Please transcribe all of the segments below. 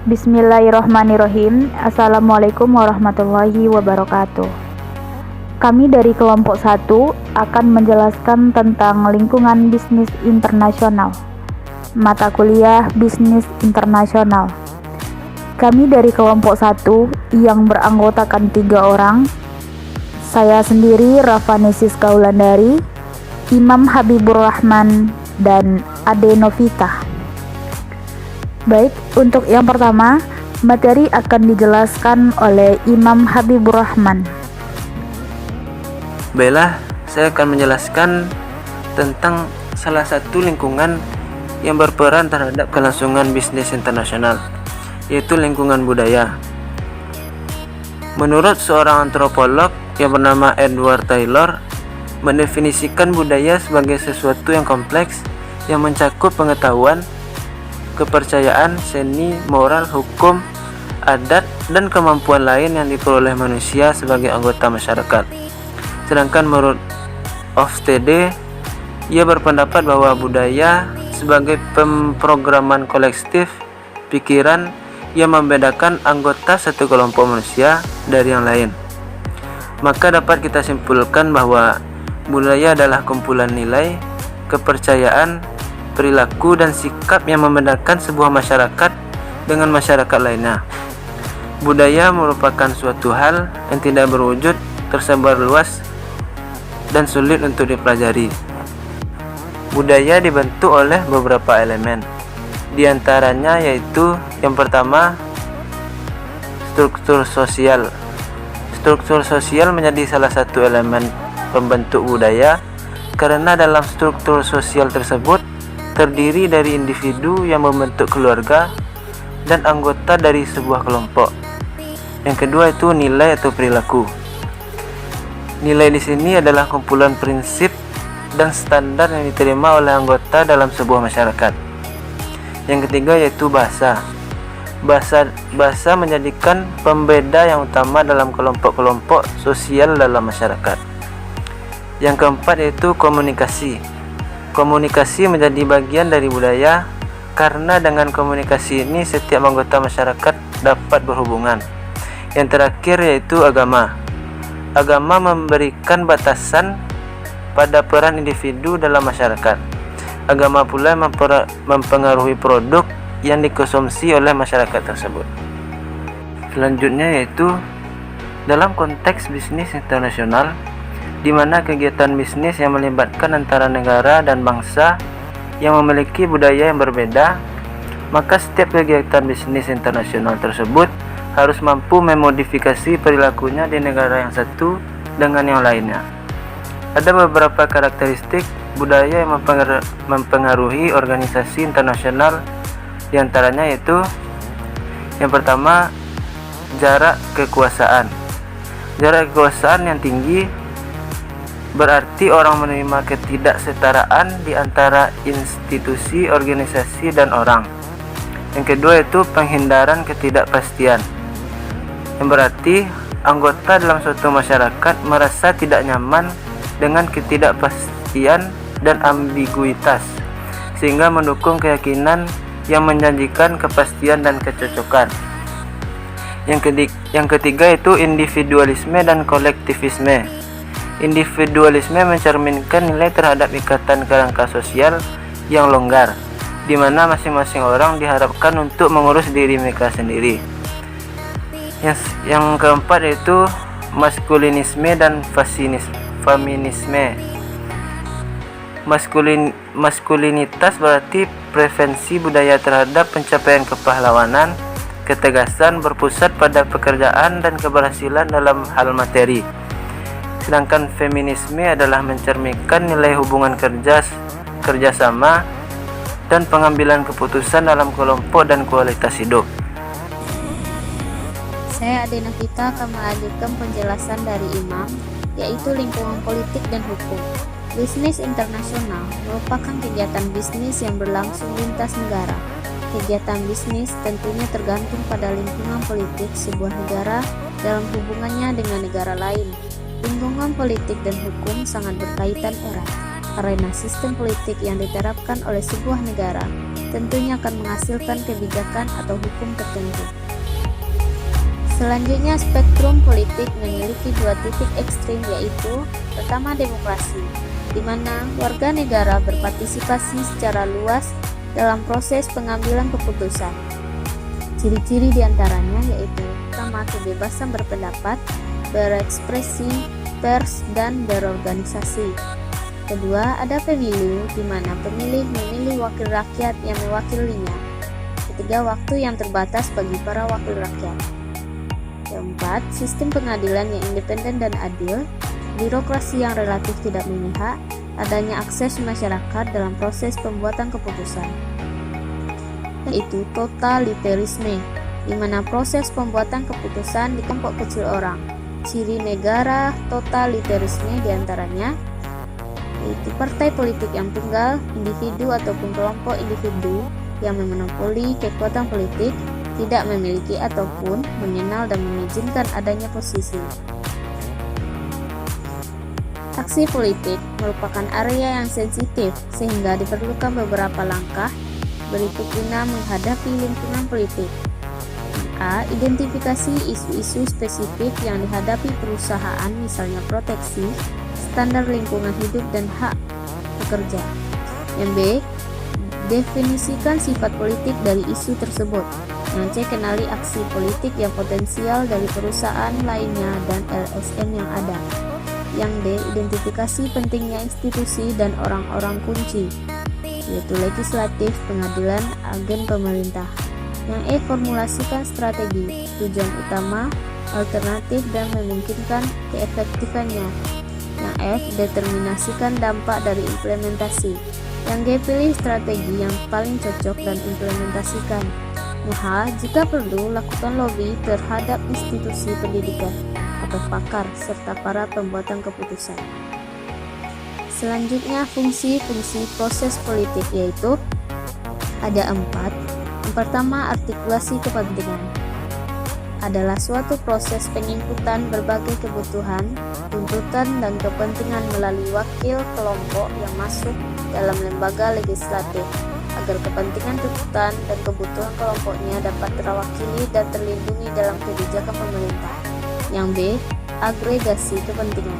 Bismillahirrahmanirrahim. Assalamualaikum warahmatullahi wabarakatuh. Kami dari kelompok 1 akan menjelaskan tentang lingkungan bisnis internasional. Mata kuliah Bisnis Internasional. Kami dari kelompok 1 yang beranggotakan 3 orang. Saya sendiri Rafani Siska Wulandari, Imam Habibur Rahman, dan Ade Novita. Baik, untuk yang pertama, materi akan dijelaskan oleh Imam Habibur Rahman. Baiklah, saya akan menjelaskan tentang salah satu lingkungan yang berperan terhadap kelangsungan bisnis internasional, yaitu lingkungan budaya. Menurut seorang antropolog yang bernama Edward Taylor, mendefinisikan budaya sebagai sesuatu yang kompleks yang mencakup pengetahuan, kepercayaan, seni, moral, hukum, adat, dan kemampuan lain yang diperoleh manusia sebagai anggota masyarakat. Sedangkan menurut Hofstede, ia berpendapat bahwa budaya sebagai pemrograman kolektif pikiran yang membedakan anggota satu kelompok manusia dari yang lain. Maka dapat kita simpulkan bahwa budaya adalah kumpulan nilai, kepercayaan, perilaku, dan sikap yang membedakan sebuah masyarakat dengan masyarakat lainnya. Budaya merupakan suatu hal yang tidak berwujud, tersebar luas, dan sulit untuk dipelajari. Budaya dibentuk oleh beberapa elemen, di antaranya yaitu yang pertama, struktur sosial. Struktur sosial menjadi salah satu elemen pembentuk budaya karena dalam struktur sosial tersebut terdiri dari individu yang membentuk keluarga dan anggota dari sebuah kelompok. Yang kedua itu nilai atau perilaku. Nilai di sini adalah kumpulan prinsip dan standar yang diterima oleh anggota dalam sebuah masyarakat. Yang ketiga yaitu bahasa. Bahasa menjadikan pembeda yang utama dalam kelompok-kelompok sosial dalam masyarakat. Yang keempat yaitu komunikasi. Komunikasi menjadi bagian dari budaya karena dengan komunikasi ini setiap anggota masyarakat dapat berhubungan. Yang terakhir yaitu agama. Agama memberikan batasan pada peran individu dalam masyarakat. Agama pula mempengaruhi produk yang dikonsumsi oleh masyarakat tersebut. Selanjutnya yaitu dalam konteks bisnis internasional, di mana kegiatan bisnis yang melibatkan antara negara dan bangsa yang memiliki budaya yang berbeda, maka setiap kegiatan bisnis internasional tersebut harus mampu memodifikasi perilakunya di negara yang satu dengan yang lainnya. Ada beberapa karakteristik budaya yang mempengaruhi organisasi internasional, di antaranya yaitu yang pertama, jarak kekuasaan. Jarak kekuasaan yang tinggi berarti orang menerima ketidaksetaraan di antara institusi, organisasi, dan orang. Yang kedua itu penghindaran ketidakpastian, yang berarti anggota dalam suatu masyarakat merasa tidak nyaman dengan ketidakpastian dan ambiguitas, sehingga mendukung keyakinan yang menjanjikan kepastian dan kecocokan. Yang ketiga itu individualisme dan kolektivisme. Individualisme mencerminkan nilai terhadap ikatan kerangka sosial yang longgar, di mana masing-masing orang diharapkan untuk mengurus diri mereka sendiri. Yang keempat yaitu maskulinisme dan feminisme. Maskulinitas berarti preferensi budaya terhadap pencapaian kepahlawanan, ketegasan berpusat pada pekerjaan dan keberhasilan dalam hal materi. Sedangkan feminisme adalah mencerminkan nilai hubungan kerjasama dan pengambilan keputusan dalam kelompok dan kualitas hidup. Saya Ade Novita akan melanjutkan penjelasan dari Imam, yaitu lingkungan politik dan hukum. Bisnis internasional merupakan kegiatan bisnis yang berlangsung lintas negara. Kegiatan bisnis tentunya tergantung pada lingkungan politik sebuah negara dalam hubungannya dengan negara lain. Lingkungan politik dan hukum sangat berkaitan erat, karena sistem politik yang diterapkan oleh sebuah negara tentunya akan menghasilkan kebijakan atau hukum tertentu. Selanjutnya, spektrum politik memiliki dua titik ekstrim, yaitu pertama demokrasi, di mana warga negara berpartisipasi secara luas dalam proses pengambilan keputusan. Ciri-ciri diantaranya yaitu pertama, kebebasan berpendapat, berekspresi, pers, dan berorganisasi. Kedua, ada pemilu, di mana pemilih memilih wakil rakyat yang mewakilinya. Ketiga, waktu yang terbatas bagi para wakil rakyat. Keempat, sistem pengadilan yang independen dan adil, birokrasi yang relatif tidak memihak, adanya akses masyarakat dalam proses pembuatan keputusan. Yaitu totalitarisme, di mana proses pembuatan keputusan di kelompok kecil orang. Ciri negara totalitarisme diantaranya yaitu partai politik yang tunggal, individu ataupun kelompok individu yang memonopoli kekuatan politik, tidak memiliki ataupun mengenal dan mengizinkan adanya posisi. Aksi politik merupakan area yang sensitif sehingga diperlukan beberapa langkah berikut guna menghadapi lingkungan politik. A. Identifikasi isu-isu spesifik yang dihadapi perusahaan, misalnya proteksi, standar lingkungan hidup, dan hak pekerja. Yang B. Definisikan sifat politik dari isu tersebut. Yang C. Kenali aksi politik yang potensial dari perusahaan lainnya dan LSM yang ada. Yang D. Identifikasi pentingnya institusi dan orang-orang kunci, yaitu legislatif, pengadilan, agen pemerintah. Yang E. Formulasikan strategi, tujuan utama, alternatif, dan memungkinkan keefektifannya. Yang F. Determinasikan dampak dari implementasi. Yang G. Pilih strategi yang paling cocok dan implementasikan. Yang H. Jika perlu, lakukan lobby terhadap institusi pendidikan atau pakar serta para pembuatan keputusan. Selanjutnya, fungsi-fungsi proses politik, yaitu ada 4. Yang pertama, artikulasi kepentingan. Adalah suatu proses penginputan berbagai kebutuhan, tuntutan, dan kepentingan melalui wakil kelompok yang masuk dalam lembaga legislatif agar kepentingan, tuntutan, dan kebutuhan kelompoknya dapat terwakili dan terlindungi dalam kebijakan pemerintah. Yang B. Agregasi kepentingan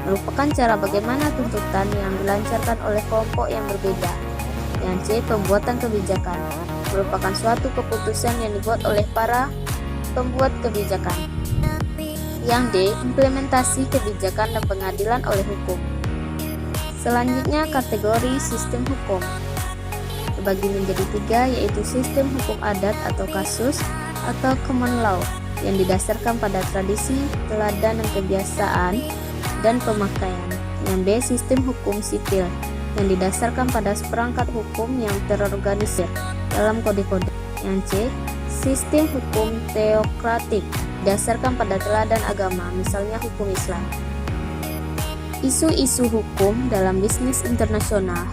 merupakan cara bagaimana tuntutan yang dilancarkan oleh kelompok yang berbeda. Yang C. Pembuatan kebijakan merupakan suatu keputusan yang dibuat oleh para pembuat kebijakan. Yang D. Implementasi kebijakan dan pengadilan oleh hukum. Selanjutnya, kategori sistem hukum terbagi menjadi 3, yaitu sistem hukum adat atau kasus atau common law yang didasarkan pada tradisi, teladan, dan kebiasaan dan pemakaian. Yang B. Sistem hukum sipil yang didasarkan pada seperangkat hukum yang terorganisir dalam kode-kode. Yang C. Sistem hukum teokratik didasarkan pada teladan agama, misalnya hukum Islam. Isu-isu hukum dalam bisnis internasional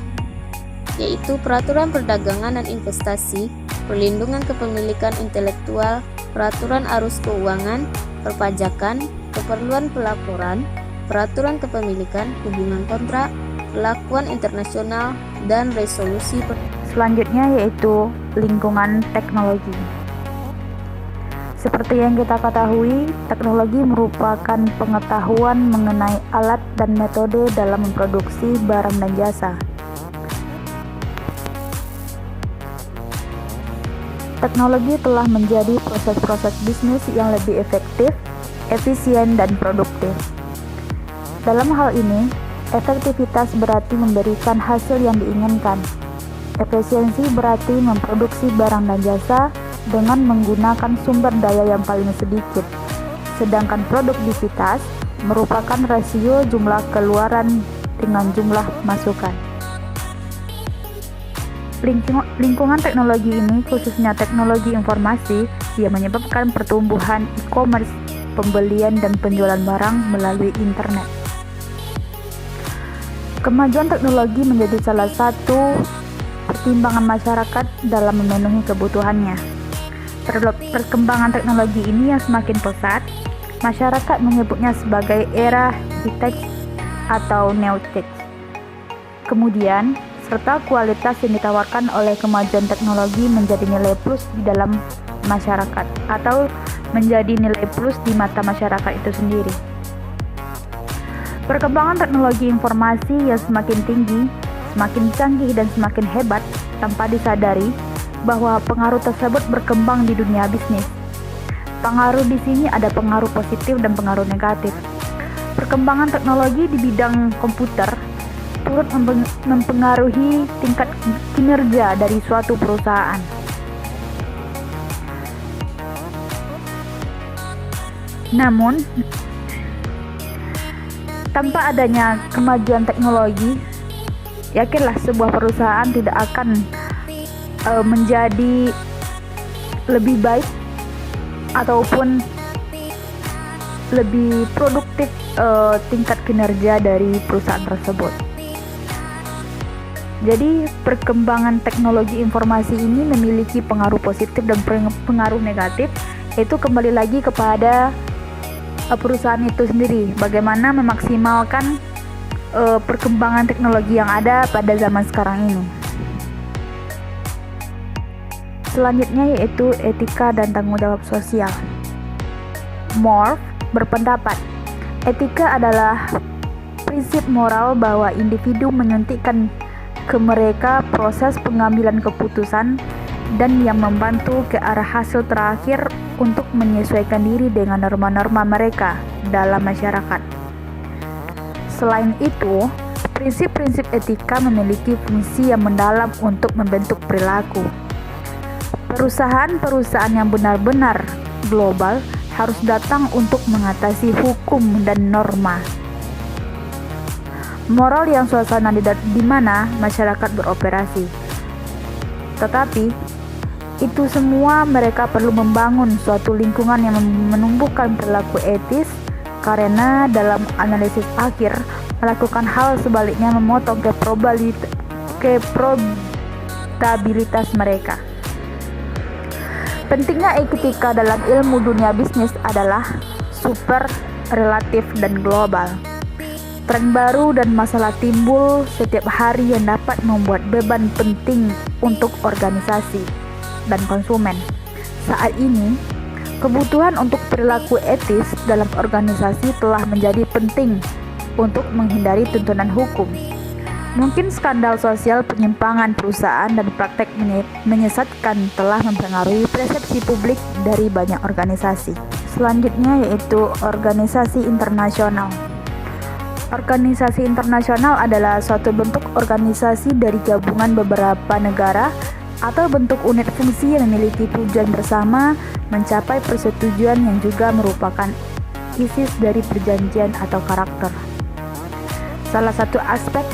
yaitu peraturan perdagangan dan investasi, perlindungan kepemilikan intelektual, peraturan arus keuangan, perpajakan, keperluan pelaporan, peraturan kepemilikan, hubungan kontrak, perlakuan internasional, dan resolusi. Selanjutnya yaitu lingkungan teknologi. Seperti yang kita ketahui, teknologi merupakan pengetahuan mengenai alat dan metode dalam memproduksi barang dan jasa. Teknologi telah menjadi proses-proses bisnis yang lebih efektif, efisien, dan produktif. Dalam hal ini, efektivitas berarti memberikan hasil yang diinginkan. Efisiensi berarti memproduksi barang dan jasa dengan menggunakan sumber daya yang paling sedikit. Sedangkan produktivitas merupakan rasio jumlah keluaran dengan jumlah masukan. Lingkungan teknologi ini, khususnya teknologi informasi, yang menyebabkan pertumbuhan e-commerce, pembelian dan penjualan barang melalui internet. Kemajuan teknologi menjadi salah satu pertimbangan masyarakat dalam memenuhi kebutuhannya. Perkembangan teknologi ini yang semakin pesat, masyarakat menyebutnya sebagai era high-tech atau new-tech. Kemudian, serta kualitas yang ditawarkan oleh kemajuan teknologi menjadi nilai plus di dalam masyarakat atau menjadi nilai plus di mata masyarakat itu sendiri. Perkembangan teknologi informasi yang semakin tinggi, semakin canggih dan semakin hebat tanpa disadari bahwa pengaruh tersebut berkembang di dunia bisnis. Pengaruh di sini ada pengaruh positif dan pengaruh negatif. Perkembangan teknologi di bidang komputer turut mempengaruhi tingkat kinerja dari suatu perusahaan. Namun, tanpa adanya kemajuan teknologi, yakinlah sebuah perusahaan tidak akan menjadi lebih baik ataupun lebih produktif tingkat kinerja dari perusahaan tersebut. Jadi perkembangan teknologi informasi ini memiliki pengaruh positif dan pengaruh negatif, itu kembali lagi kepada perusahaan itu sendiri, bagaimana memaksimalkan perkembangan teknologi yang ada pada zaman sekarang ini. Selanjutnya yaitu etika dan tanggung jawab sosial. Morf berpendapat, etika adalah prinsip moral bahwa individu menyuntikkan ke mereka proses pengambilan keputusan dan yang membantu ke arah hasil terakhir untuk menyesuaikan diri dengan norma-norma mereka dalam masyarakat. Selain itu, prinsip-prinsip etika memiliki fungsi yang mendalam untuk membentuk perilaku. Perusahaan-perusahaan yang benar-benar global harus datang untuk mengatasi hukum dan norma. Moral yang suasana di mana masyarakat beroperasi. Tetapi, itu semua mereka perlu membangun suatu lingkungan yang menumbuhkan perilaku etis, karena dalam analisis akhir, melakukan hal sebaliknya memotong profitabilitas mereka. Pentingnya etika dalam ilmu dunia bisnis adalah super, relatif, dan global. Tren baru dan masalah timbul setiap hari yang dapat membuat beban penting untuk organisasi dan konsumen. Saat ini, kebutuhan untuk perilaku etis dalam organisasi telah menjadi penting untuk menghindari tuntunan hukum. Mungkin skandal sosial penyimpangan perusahaan dan praktek menyesatkan telah mempengaruhi persepsi publik dari banyak organisasi. Selanjutnya yaitu organisasi internasional. Organisasi internasional adalah suatu bentuk organisasi dari gabungan beberapa negara atau bentuk unit fungsi yang memiliki tujuan bersama mencapai persetujuan yang juga merupakan isi dari perjanjian atau karakter. Salah satu aspek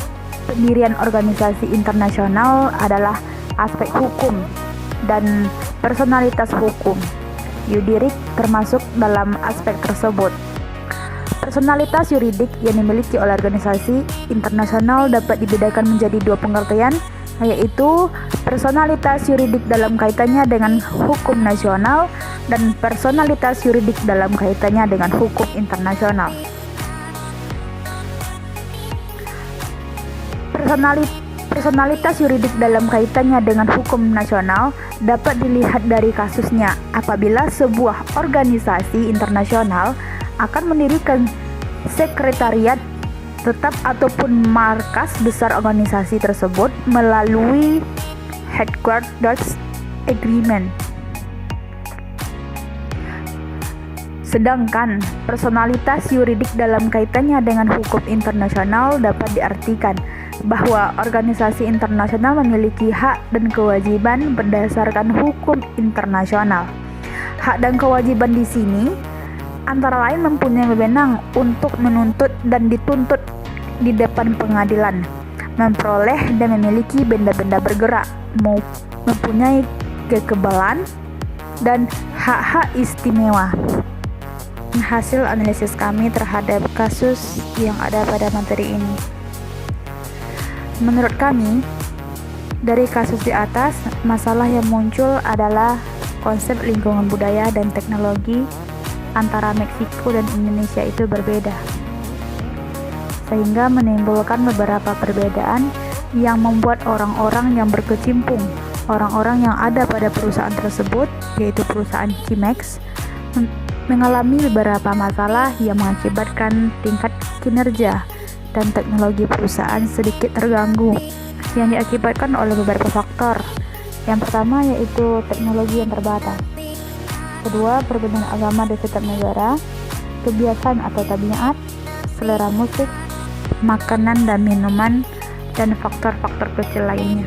pendirian organisasi internasional adalah aspek hukum dan personalitas hukum. Yudirik termasuk dalam aspek tersebut. Personalitas yuridik yang dimiliki oleh organisasi internasional dapat dibedakan menjadi dua pengertian, yaitu personalitas yuridik dalam kaitannya dengan hukum nasional dan personalitas yuridik dalam kaitannya dengan hukum internasional. Personalitas yuridik dalam kaitannya dengan hukum nasional dapat dilihat dari kasusnya apabila sebuah organisasi internasional akan mendirikan sekretariat tetap ataupun markas besar organisasi tersebut melalui headquarters agreement. Sedangkan personalitas yuridik dalam kaitannya dengan hukum internasional dapat diartikan bahwa organisasi internasional memiliki hak dan kewajiban berdasarkan hukum internasional. Hak dan kewajiban di sini antara lain mempunyai wewenang untuk menuntut dan dituntut di depan pengadilan, memperoleh dan memiliki benda-benda bergerak, mempunyai kekebalan dan hak-hak istimewa. Hasil analisis kami terhadap kasus yang ada pada materi ini. Menurut kami, dari kasus di atas, masalah yang muncul adalah konsep lingkungan budaya dan teknologi antara Meksiko dan Indonesia itu berbeda, sehingga menimbulkan beberapa perbedaan yang membuat orang-orang yang berkecimpung, orang-orang yang ada pada perusahaan tersebut, yaitu perusahaan Cimex, mengalami beberapa masalah yang mengakibatkan tingkat kinerja dan teknologi perusahaan sedikit terganggu, yang diakibatkan oleh beberapa faktor. Yang pertama yaitu teknologi yang terbatas. Kedua, perbedaan agama di setiap negara, kebiasaan atau tabiat, selera musik, makanan dan minuman, dan faktor-faktor kecil lainnya.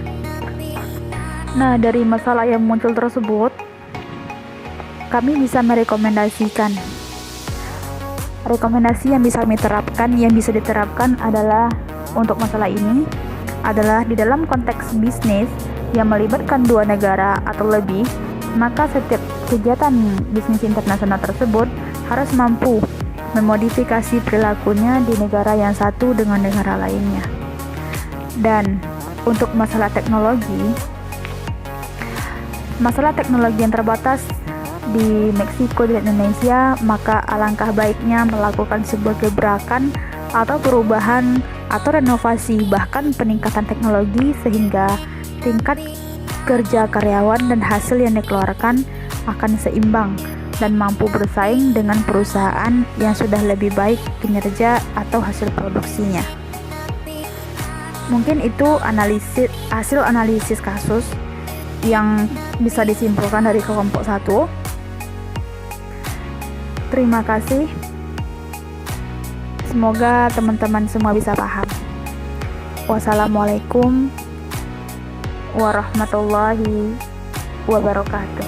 Nah, dari masalah yang muncul tersebut, kami bisa merekomendasikan. Rekomendasi yang bisa diterapkan adalah untuk masalah ini adalah di dalam konteks bisnis yang melibatkan dua negara atau lebih, maka setiap kegiatan bisnis internasional tersebut harus mampu memodifikasi perilakunya di negara yang satu dengan negara lainnya. Dan untuk masalah teknologi yang terbatas di Meksiko dan Indonesia, maka alangkah baiknya melakukan sebuah gebrakan atau perubahan atau renovasi, bahkan peningkatan teknologi sehingga tingkat kerja karyawan dan hasil yang dikeluarkan akan seimbang dan mampu bersaing dengan perusahaan yang sudah lebih baik kinerja atau hasil produksinya. Mungkin itu hasil analisis kasus yang bisa disimpulkan dari kelompok 1. Terima kasih. Semoga teman-teman semua bisa paham. Wassalamualaikum warahmatullahi wabarakatuh.